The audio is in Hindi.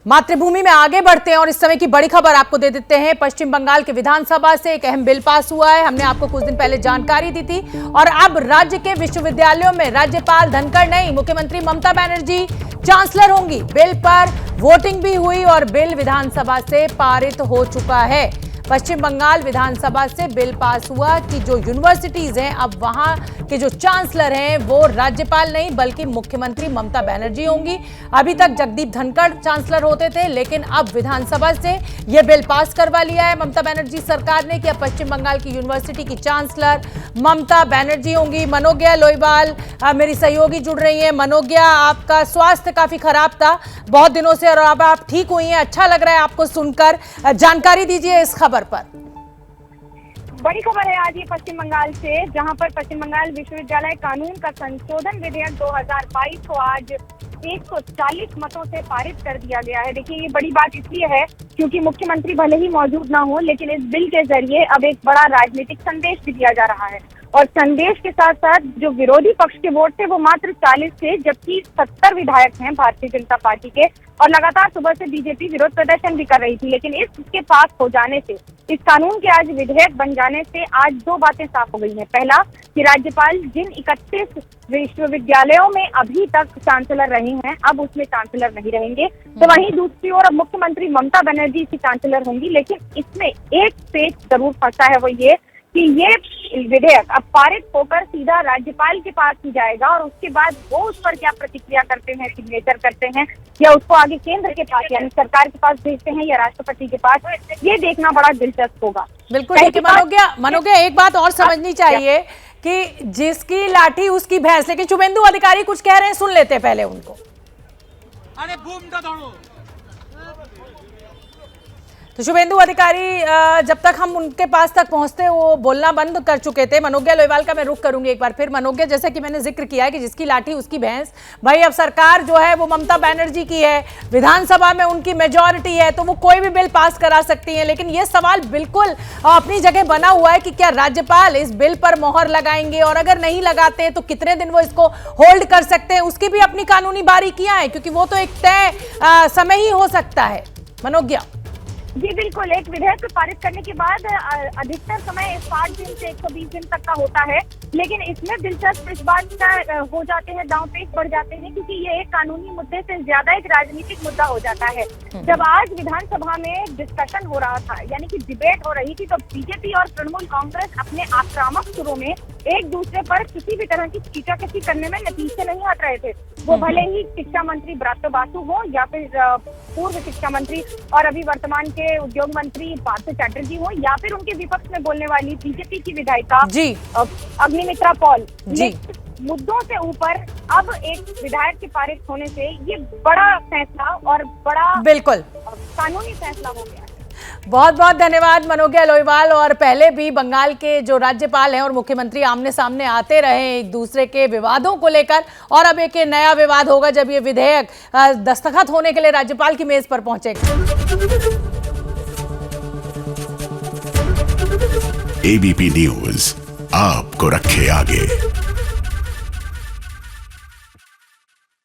मातृभूमि में आगे बढ़ते हैं और इस समय की बड़ी खबर आपको दे देते हैं। पश्चिम बंगाल के विधानसभा से एक अहम बिल पास हुआ है। हमने आपको कुछ दिन पहले जानकारी दी थी और अब राज्य के विश्वविद्यालयों में राज्यपाल धनखड़ नहीं, मुख्यमंत्री ममता बनर्जी चांसलर होंगी। बिल पर वोटिंग भी हुई और बिल विधानसभा से पारित हो चुका है। पश्चिम बंगाल विधानसभा से बिल पास हुआ कि जो यूनिवर्सिटीज हैं अब वहां के जो चांसलर हैं वो राज्यपाल नहीं बल्कि मुख्यमंत्री ममता बनर्जी होंगी। अभी तक जगदीप धनखड़ चांसलर होते थे, लेकिन अब विधानसभा से यह बिल पास करवा लिया है ममता बनर्जी सरकार ने कि अब पश्चिम बंगाल की यूनिवर्सिटी की चांसलर ममता बनर्जी होंगी। मनोज्ञा लोईवाल मेरी सहयोगी जुड़ रही है। मनोज्ञा, आपका स्वास्थ्य काफी खराब था बहुत दिनों से और अब आप ठीक हुई हैं, अच्छा लग रहा है आपको सुनकर। जानकारी दीजिए इस खबर पर। बड़ी खबर है आज ये पश्चिम बंगाल से, जहां पर पश्चिम बंगाल विश्वविद्यालय कानून का संशोधन विधेयक 2022 को आज 140 मतों से पारित कर दिया गया है। देखिए, ये बड़ी बात इसलिए है क्योंकि मुख्यमंत्री भले ही मौजूद ना हो, लेकिन इस बिल के जरिए अब एक बड़ा राजनीतिक संदेश भी दिया जा रहा है। और संदेश के साथ साथ जो विरोधी पक्ष के वोट थे वो मात्र 40 थे, जबकि 70 विधायक हैं भारतीय जनता पार्टी के और लगातार सुबह से बीजेपी विरोध प्रदर्शन भी कर रही थी। लेकिन इसके पास हो जाने से, इस कानून के आज विधेयक बन जाने से आज दो बातें साफ हो गई हैं। पहला कि राज्यपाल जिन 31 विश्वविद्यालयों में अभी तक चांसलर रहे हैं अब उसमें चांसलर नहीं रहेंगे। तो वहीं दूसरी ओर अब मुख्यमंत्री ममता बनर्जी की चांसलर होंगी। लेकिन इसमें एक पेच जरूर फंसा है, वो ये कि ये विधेयक अब पारित होकर सीधा राज्यपाल के पास ही जाएगा और उसके बाद वो उस पर क्या प्रतिक्रिया करते हैं, सिग्नेचर करते हैं या उसको आगे केंद्र के पास यानी सरकार के पास भेजते हैं या राष्ट्रपति के पास, ये देखना बड़ा दिलचस्प होगा। बिल्कुल ठीक है मनोज्ञा, एक बात और समझनी चाहिए कि जिसकी लाठी उसकी भैंस, लेकिन शुभेंदु अधिकारी कुछ कह रहे हैं, सुन लेते हैं पहले उनको। अरे बूम दौड़ो। तो शुभेंदु अधिकारी जब तक हम उनके पास तक पहुंचते वो बोलना बंद कर चुके थे। मनोज्ञा लोईवाल का मैं रुख करूंगी एक बार फिर। मनोज्ञा, जैसे कि मैंने जिक्र किया है कि जिसकी लाठी उसकी भैंस, भाई अब सरकार जो है वो ममता बनर्जी की है, विधानसभा में उनकी मेजॉरिटी है तो वो कोई भी बिल पास करा सकती है। लेकिन ये सवाल बिल्कुल अपनी जगह बना हुआ है कि क्या राज्यपाल इस बिल पर मोहर लगाएंगे और अगर नहीं लगाते तो कितने दिन वो इसको होल्ड कर सकते हैं। उसकी भी अपनी कानूनी बारीकियां हैं क्योंकि वो तो एक तय समय ही हो सकता है। मनोज्ञा जी बिल्कुल, एक विधेयक पारित करने के बाद अधिकतर समय 60 दिन से 120 दिन तक का होता है। लेकिन इसमें दिलचस्प इस बात का हो जाते हैं, दांव पेच बढ़ जाते हैं क्योंकि ये एक कानूनी मुद्दे से ज्यादा एक राजनीतिक मुद्दा हो जाता है। जब आज विधानसभा में डिस्कशन हो रहा था यानी कि डिबेट हो रही थी तो बीजेपी और तृणमूल कांग्रेस अपने आक्रामक सुरों में एक दूसरे पर किसी भी तरह की खींचाकशी करने में नतीजे नहीं हट रहे थे। वो भले ही शिक्षा मंत्री ब्रात्य बासु हो या फिर पूर्व शिक्षा मंत्री और अभी वर्तमान के उद्योग मंत्री पार्थ चैटर्जी हो या फिर उनके विपक्ष में बोलने वाली बीजेपी की विधायिका अग्निमित्रा पॉल। मुद्दों से ऊपर अब एक विधायक के पारित होने से ये बड़ा फैसला और बड़ा बिल्कुल कानूनी फैसला हो गया है। बहुत बहुत धन्यवाद मनोज्ञा लोईवाल। और पहले भी बंगाल के जो राज्यपाल हैं और मुख्यमंत्री आमने सामने आते रहे एक दूसरे के विवादों को लेकर और अब एक नया विवाद होगा जब ये विधेयक दस्तखत होने के लिए राज्यपाल की मेज पर पहुंचेगा। एबीपी न्यूज आपको रखे आगे।